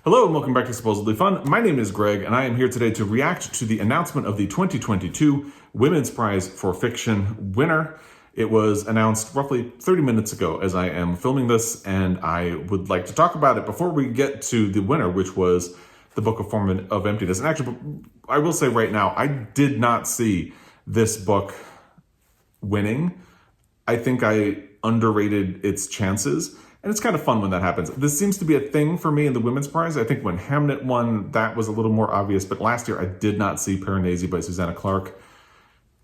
Hello and welcome back to Supposedly Fun. My name is Greg and I am here today to react to the announcement of the 2022 Women's Prize for Fiction winner. It was announced roughly 30 minutes ago as I am filming this, and I would like to talk about it before we get to the winner, which was the Book of Emptiness. And actually, I will say right now, I did not see this book winning. I think I underrated its chances. And it's kind of fun when that happens. This seems to be a thing for me in the Women's Prize. I think when Hamnet won, that was a little more obvious. But last year, I did not see Piranesi by Susanna Clarke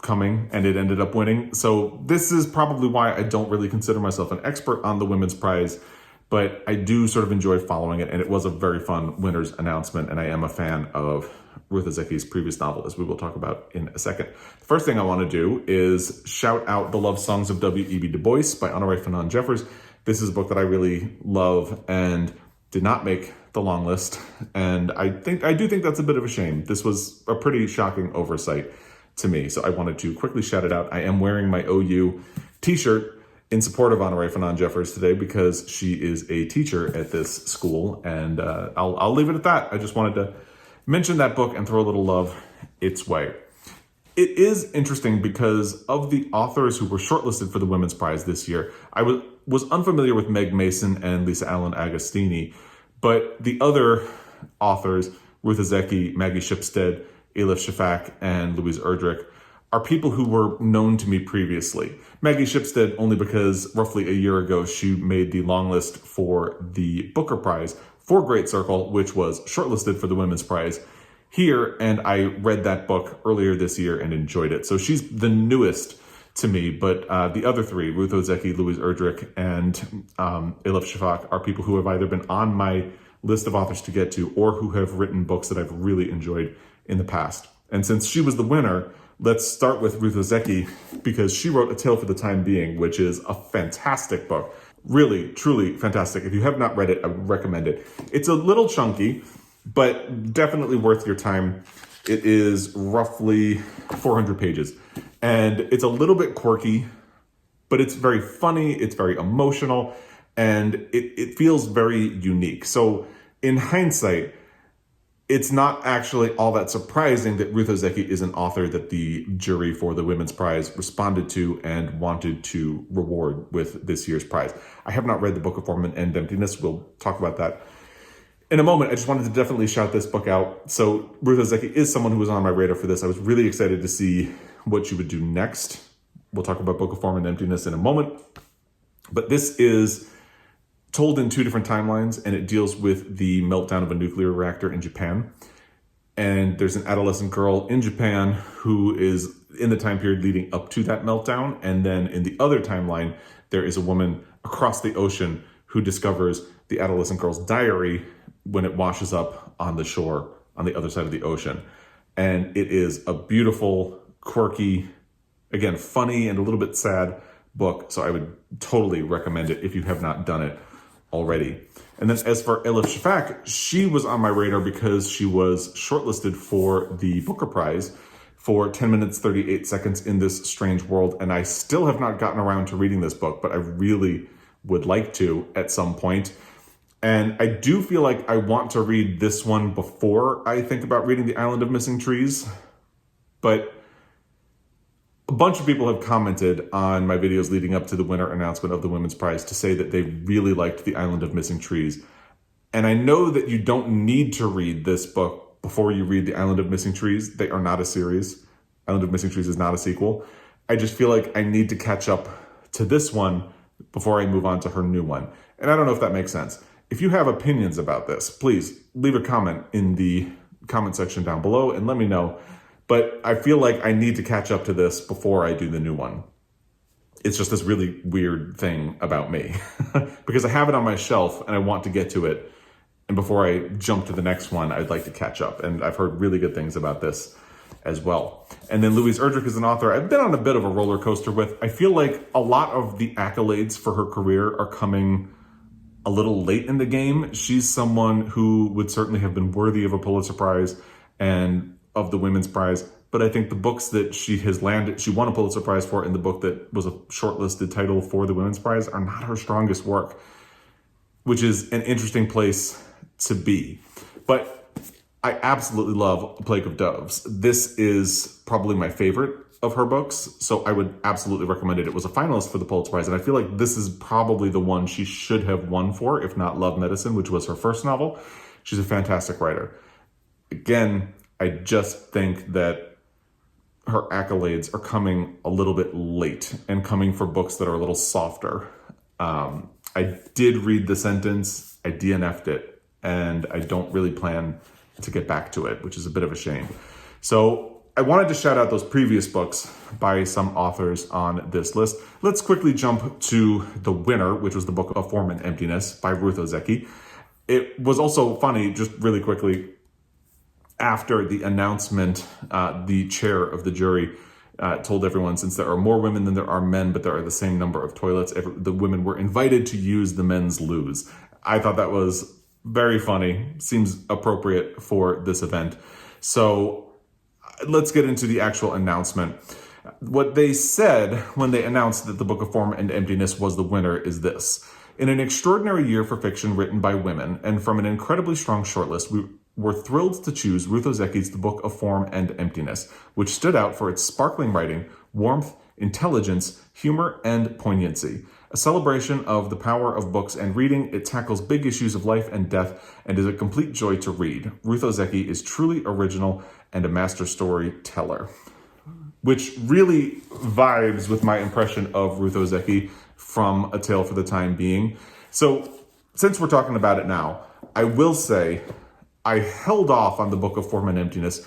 coming, and it ended up winning. So this is probably why I don't really consider myself an expert on the Women's Prize. But I do sort of enjoy following it. And it was a very fun winner's announcement. And I am a fan of Ruth Ozeki's previous novel, as we will talk about in a second. The first thing I want to do is shout out The Love Songs of W.E.B. Du Bois by Honorée Fannone Jeffers. This is a book that I really love and did not make the long list. And I do think that's a bit of a shame. This was a pretty shocking oversight to me. So I wanted to quickly shout it out. I am wearing my OU t-shirt in support of Honorée Fannone Jeffers today because she is a teacher at this school. And I'll leave it at that. I just wanted to mention that book and throw a little love its way. It is interesting because of the authors who were shortlisted for the Women's Prize this year, I was unfamiliar with Meg Mason and Lisa Allen-Agostini, but the other authors, Ruth Ozeki, Maggie Shipstead, Elif, Shafak, and Louise Erdrich, are people who were known to me previously. Maggie Shipstead only because roughly a year ago she made the long list for the Booker Prize for Great Circle, which was shortlisted for the Women's Prize here, and I read that book earlier this year and enjoyed it. So she's the newest to me, but the other three, Ruth Ozeki, Louise Erdrich, and Elif Shafak, are people who have either been on my list of authors to get to or who have written books that I've really enjoyed in the past. And since she was the winner, let's start with Ruth Ozeki because she wrote A Tale for the Time Being, which is a fantastic book. Really, truly fantastic. If you have not read it, I would recommend it. It's a little chunky, but definitely worth your time. It is roughly 400 pages, and it's a little bit quirky, but it's very funny, it's very emotional, and it feels very unique. So in hindsight, it's not actually all that surprising that Ruth Ozeki is an author that the jury for the Women's Prize responded to and wanted to reward with this year's prize. I have not read the Book of Emptiness. We'll talk about that in a moment. I just wanted to definitely shout this book out. So Ruth Ozeki is someone who was on my radar for this. I was really excited to see what she would do next. We'll talk about Book of Emptiness in a moment. But this is told in two different timelines, and it deals with the meltdown of a nuclear reactor in Japan. And there's an adolescent girl in Japan who is in the time period leading up to that meltdown. And then in the other timeline, there is a woman across the ocean who discovers the adolescent girl's diary when it washes up on the shore on the other side of the ocean. And it is a beautiful, quirky, again, funny and a little bit sad book. So I would totally recommend it if you have not done it already. And then as for Elif Shafak, she was on my radar because she was shortlisted for the Booker Prize for 10 minutes, 38 seconds in This Strange World. And I still have not gotten around to reading this book, but I really would like to at some point. And I do feel like I want to read this one before I think about reading The Island of Missing Trees. But a bunch of people have commented on my videos leading up to the winner announcement of the Women's Prize to say that they really liked The Island of Missing Trees. And I know that you don't need to read this book before you read The Island of Missing Trees. They are not a series. Island of Missing Trees is not a sequel. I just feel like I need to catch up to this one before I move on to her new one. And I don't know if that makes sense. If you have opinions about this, please leave a comment in the comment section down below and let me know. But I feel like I need to catch up to this before I do the new one. It's just this really weird thing about me because I have it on my shelf and I want to get to it. And before I jump to the next one, I'd like to catch up. And I've heard really good things about this as well. And then Louise Erdrich is an author I've been on a bit of a roller coaster with. I feel like a lot of the accolades for her career are coming a little late in the game. She's someone who would certainly have been worthy of a Pulitzer Prize and of the Women's Prize. But I think the books that she has landed, she won a Pulitzer Prize for, and the book that was a shortlisted title for the Women's Prize are not her strongest work, which is an interesting place to be. But I absolutely love A Plague of Doves. This is probably my favorite of her books, so I would absolutely recommend it. It was a finalist for the Pulitzer Prize, and I feel like this is probably the one she should have won for, if not Love Medicine, which was her first novel. She's a fantastic writer. Again, I just think that her accolades are coming a little bit late and coming for books that are a little softer. I did read The Sentence, I DNF'd it, and I don't really plan to get back to it, which is a bit of a shame. So I wanted to shout out those previous books by some authors on this list. Let's quickly jump to the winner, which was the book of Form and Emptiness by Ruth Ozeki. It was also funny, just really quickly, after the announcement, the chair of the jury told everyone, since there are more women than there are men, but there are the same number of toilets, the women were invited to use the men's loos. I thought that was very funny, seems appropriate for this event. So let's get into the actual announcement. What they said when they announced that the Book of Form and Emptiness was the winner is this: in an extraordinary year for fiction written by women, and from an incredibly strong shortlist, we were thrilled to choose Ruth Ozeki's The Book of Form and Emptiness, which stood out for its sparkling writing, warmth, intelligence, humor, and poignancy. A celebration of the power of books and reading, it tackles big issues of life and death and is a complete joy to read. Ruth Ozeki is truly original and a master storyteller. Which really vibes with my impression of Ruth Ozeki from A Tale for the Time Being. So, since we're talking about it now, I will say I held off on the Book of Form and Emptiness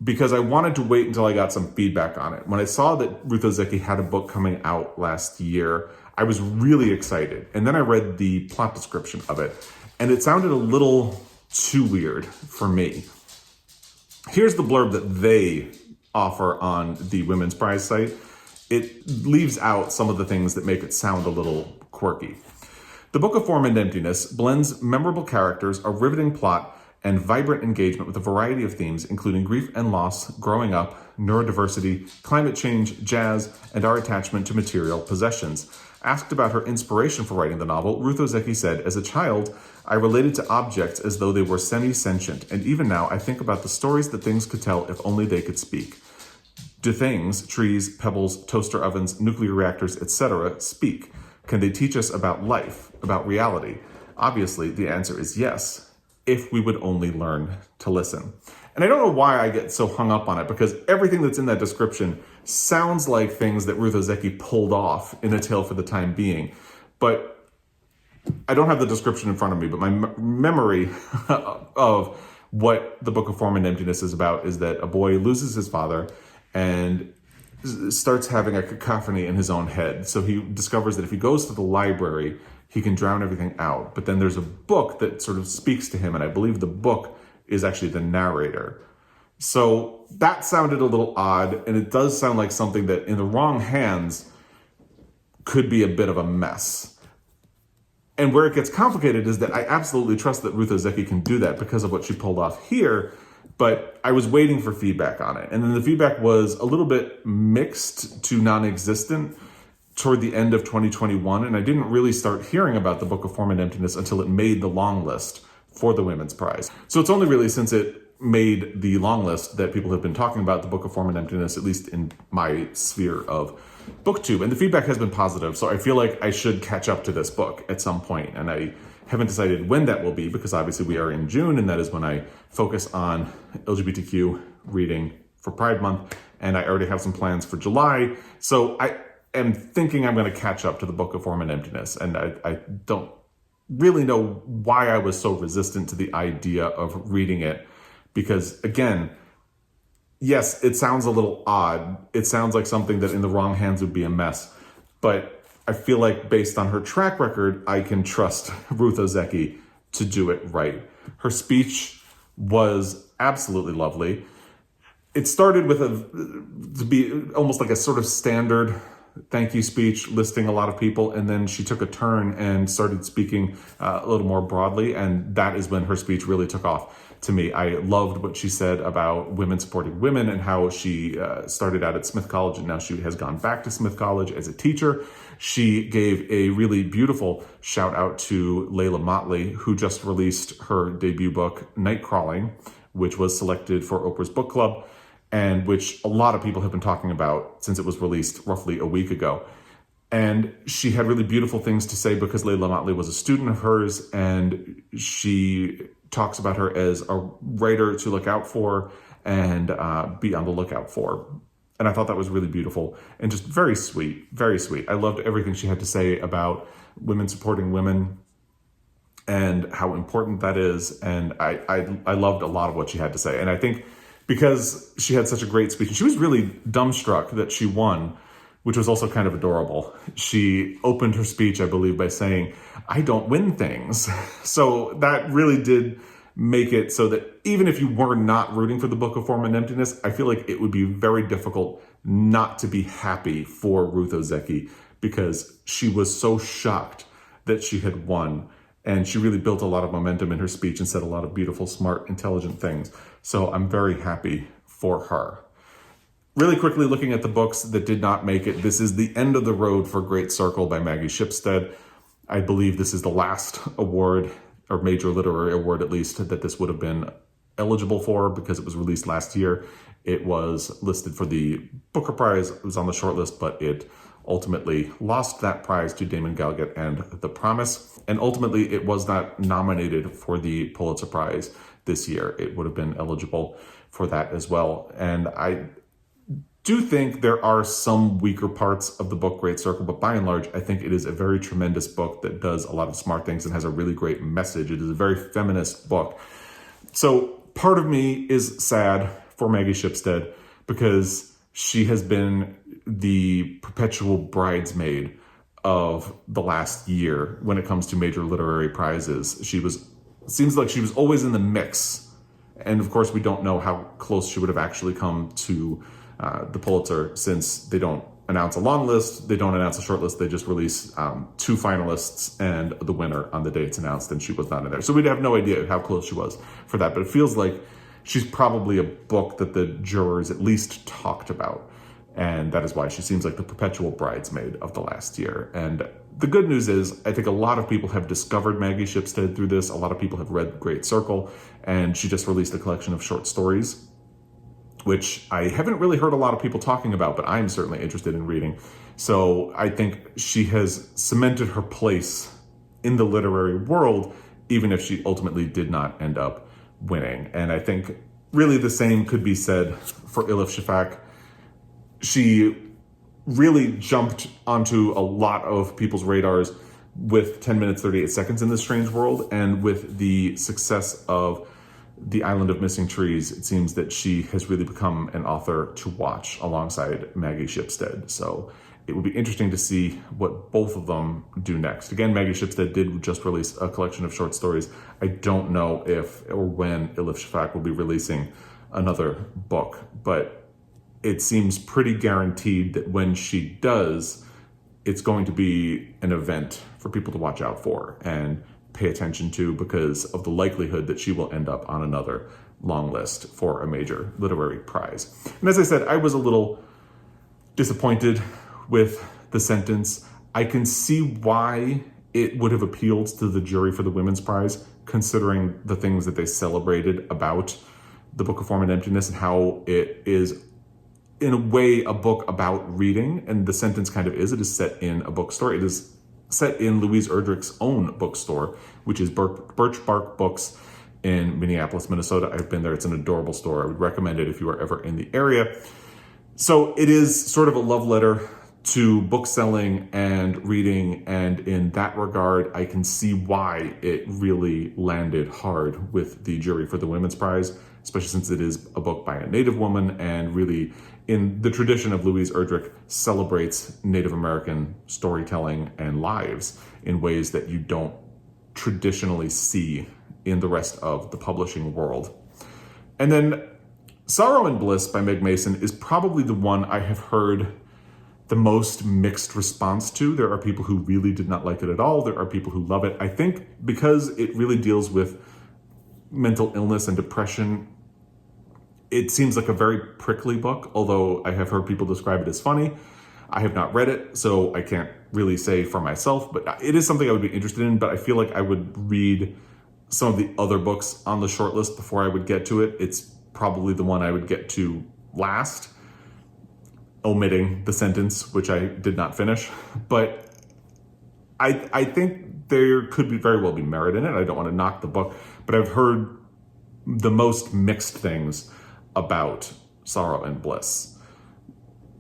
because I wanted to wait until I got some feedback on it. When I saw that Ruth Ozeki had a book coming out last year, I was really excited. And then I read the plot description of it, and it sounded a little too weird for me. Here's the blurb that they offer on the Women's Prize site. It leaves out some of the things that make it sound a little quirky. The Book of Form and Emptiness blends memorable characters, a riveting plot, and vibrant engagement with a variety of themes, including grief and loss, growing up, neurodiversity, climate change, jazz, and our attachment to material possessions. Asked about her inspiration for writing the novel, Ruth Ozeki said, "As a child, I related to objects as though they were semi-sentient, and even now I think about the stories that things could tell if only they could speak. Do things, trees, pebbles, toaster ovens, nuclear reactors, etc., speak? Can they teach us about life, about reality? Obviously, the answer is yes, if we would only learn to listen." And I don't know why I get so hung up on it, because everything that's in that description sounds like things that Ruth Ozeki pulled off in A Tale for the Time Being. But I don't have the description in front of me, but my memory of what the Book of Form and Emptiness is about is that a boy loses his father and starts having a cacophony in his own head. So he discovers that if he goes to the library, he can drown everything out. But then there's a book that sort of speaks to him, and I believe the book is actually the narrator. So that sounded a little odd, and it does sound like something that in the wrong hands could be a bit of a mess. And where it gets complicated is that I absolutely trust that Ruth Ozeki can do that because of what she pulled off here, but I was waiting for feedback on it. And then the feedback was a little bit mixed to non-existent toward the end of 2021, and I didn't really start hearing about the Book of Form and Emptiness until it made the long list for the Women's Prize. So it's only really since it made the long list that people have been talking about the Book of Form and Emptiness, at least in my sphere of booktube, and the feedback has been positive. So I feel like I should catch up to this book at some point, and I haven't decided when that will be, because obviously we are in June, and that is when I focus on LGBTQ reading for Pride Month, and I already have some plans for July. So I am thinking I'm going to catch up to the Book of Form and Emptiness, and I don't really know why I was so resistant to the idea of reading it, because again, yes, it sounds a little odd. It sounds like something that in the wrong hands would be a mess, but I feel like based on her track record, I can trust Ruth Ozeki to do it right. Her speech was absolutely lovely. It started with to be almost like a sort of standard thank you speech listing a lot of people, and then she took a turn and started speaking a little more broadly, and that is when her speech really took off. to me. I loved what she said about women supporting women and how she started out at Smith College and now she has gone back to Smith College as a teacher. She gave a really beautiful shout out to Leila Mottley, who just released her debut book, Nightcrawling, which was selected for Oprah's book club and which a lot of people have been talking about since it was released roughly a week ago. And she had really beautiful things to say because Leila Mottley was a student of hers, and she talks about her as a writer to look out for and be on the lookout for. And I thought that was really beautiful and just very sweet, very sweet. I loved everything she had to say about women supporting women and how important that is. And I loved a lot of what she had to say. And I think because she had such a great speech, and she was really dumbstruck that she won, which was also kind of adorable. She opened her speech, I believe, by saying, "I don't win things." So that really did make it so that even if you were not rooting for the Book of Form and Emptiness, I feel like it would be very difficult not to be happy for Ruth Ozeki because she was so shocked that she had won. And she really built a lot of momentum in her speech and said a lot of beautiful, smart, intelligent things. So I'm very happy for her. Really quickly looking at the books that did not make it, this is the end of the road for Great Circle by Maggie Shipstead. I believe this is the last award, or major literary award at least, that this would have been eligible for because it was released last year. It was listed for the Booker Prize, it was on the shortlist, but it ultimately lost that prize to Damon Galgut and The Promise. And ultimately it was not nominated for the Pulitzer Prize this year. It would have been eligible for that as well. And I do think there are some weaker parts of the book Great Circle, but by and large, I think it is a very tremendous book that does a lot of smart things and has a really great message. It is a very feminist book. So part of me is sad for Maggie Shipstead because she has been the perpetual bridesmaid of the last year when it comes to major literary prizes. Seems like she was always in the mix. And of course, we don't know how close she would have actually come to the Pulitzer, since they don't announce a long list, they don't announce a short list, they just release 2 finalists and the winner on the day it's announced, and she was not in there. So we'd have no idea how close she was for that, but it feels like she's probably a book that the jurors at least talked about, and that is why she seems like the perpetual bridesmaid of the last year. And the good news is, I think a lot of people have discovered Maggie Shipstead through this. A lot of people have read Great Circle, and she just released a collection of short stories, which I haven't really heard a lot of people talking about, but I'm certainly interested in reading. So I think she has cemented her place in the literary world, even if she ultimately did not end up winning. And I think really the same could be said for Elif Shafak. She really jumped onto a lot of people's radars with 10 minutes, 38 seconds in This Strange World, and with the success of The Island of Missing Trees, it seems that she has really become an author to watch alongside Maggie Shipstead. So it would be interesting to see what both of them do next. Again, Maggie Shipstead did just release a collection of short stories. I don't know if or when Elif Shafak will be releasing another book, but it seems pretty guaranteed that when she does, it's going to be an event for people to watch out for and pay attention to, because of the likelihood that she will end up on another long list for a major literary prize. And as I said, I was a little disappointed with the sentence. I can see why it would have appealed to the jury for the Women's Prize, considering the things that they celebrated about the Book of Form and Emptiness and how it is, in a way, a book about reading. And the sentence kind of is. It is set in a bookstore. It is set in Louise Erdrich's own bookstore, which is Birch Bark Books in Minneapolis, Minnesota. I've been there. It's an adorable store. I would recommend it if you are ever in the area. So it is sort of a love letter to book selling and reading, and in that regard, I can see why it really landed hard with the jury for the Women's Prize, especially since it is a book by a Native woman, and really, in the tradition of Louise Erdrich, celebrates Native American storytelling and lives in ways that you don't traditionally see in the rest of the publishing world. And then Sorrow and Bliss by Meg Mason is probably the one I have heard the most mixed response to. There are people who really did not like it at all. There are people who love it. I think because it really deals with mental illness and depression. It seems like a very prickly book, although I have heard people describe it as funny. I have not read it, so I can't really say for myself, but it is something I would be interested in, but I feel like I would read some of the other books on the shortlist before I would get to it. It's probably the one I would get to last, omitting The Sentence, which I did not finish. But I think there could very well be merit in it. I don't want to knock the book, but I've heard the most mixed things about Sorrow and Bliss,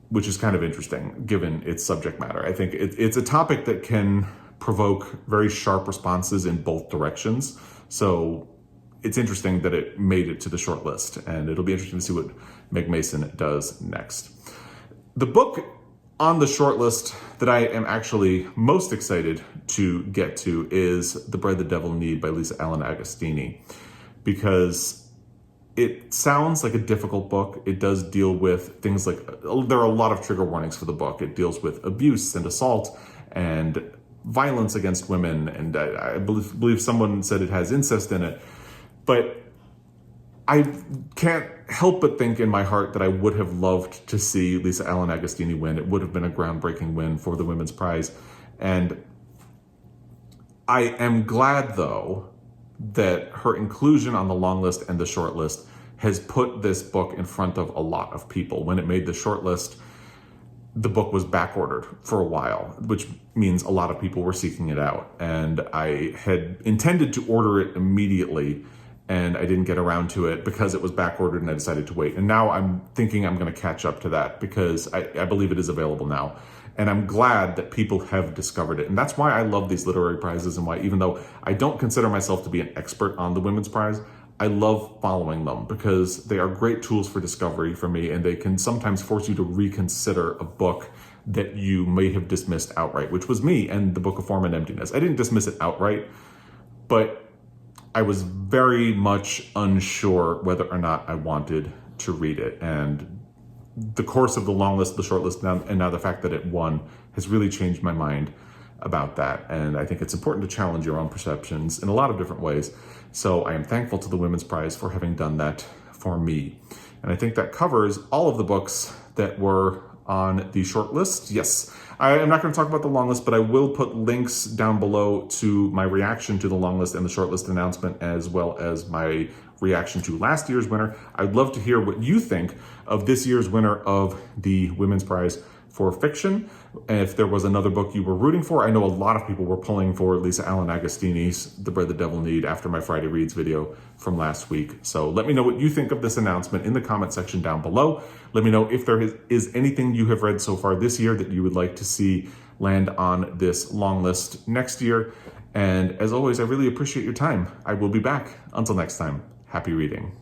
which is kind of interesting given its subject matter. I think it's a topic that can provoke very sharp responses in both directions. So it's interesting that it made it to the short list, and it'll be interesting to see what Meg Mason does next. The book on the short list that I am actually most excited to get to is The Bread the Devil Knead by Allen-Agostini, because it sounds like a difficult book. It does deal with things like, there are a lot of trigger warnings for the book. It deals with abuse and assault and violence against women, and I believe someone said it has incest in it. But I can't help but think in my heart that I would have loved to see Allen-Agostini win. It would have been a groundbreaking win for the Women's Prize. And I am glad, though, that her inclusion on the long list and the short list has put this book in front of a lot of people. When it made the short list, the book was backordered for a while, which means a lot of people were seeking it out. And I had intended to order it immediately, and I didn't get around to it because it was backordered, and I decided to wait. And now I'm thinking I'm going to catch up to that because I believe it is available now. And I'm glad that people have discovered it. And that's why I love these literary prizes, and why, even though I don't consider myself to be an expert on the Women's Prize, I love following them because they are great tools for discovery for me, and they can sometimes force you to reconsider a book that you may have dismissed outright, which was me and the Book of Form and Emptiness. I didn't dismiss it outright, but I was very much unsure whether or not I wanted to read it. And the course of the long list, the short list, and now the fact that it won has really changed my mind about that. And I think it's important to challenge your own perceptions in a lot of different ways. So I am thankful to the Women's Prize for having done that for me. And I think that covers all of the books that were on the short list. Yes, I am not going to talk about the long list, but I will put links down below to my reaction to the long list and the short list announcement, as well as my reaction to last year's winner. I'd love to hear what you think of this year's winner of the Women's Prize for Fiction. And if there was another book you were rooting for, I know a lot of people were pulling for Allen-Agostini's The Bread the Devil Knead after my Friday Reads video from last week. So let me know what you think of this announcement in the comment section down below. Let me know if there is anything you have read so far this year that you would like to see land on this long list next year. And as always, I really appreciate your time. I will be back. Until next time, happy reading.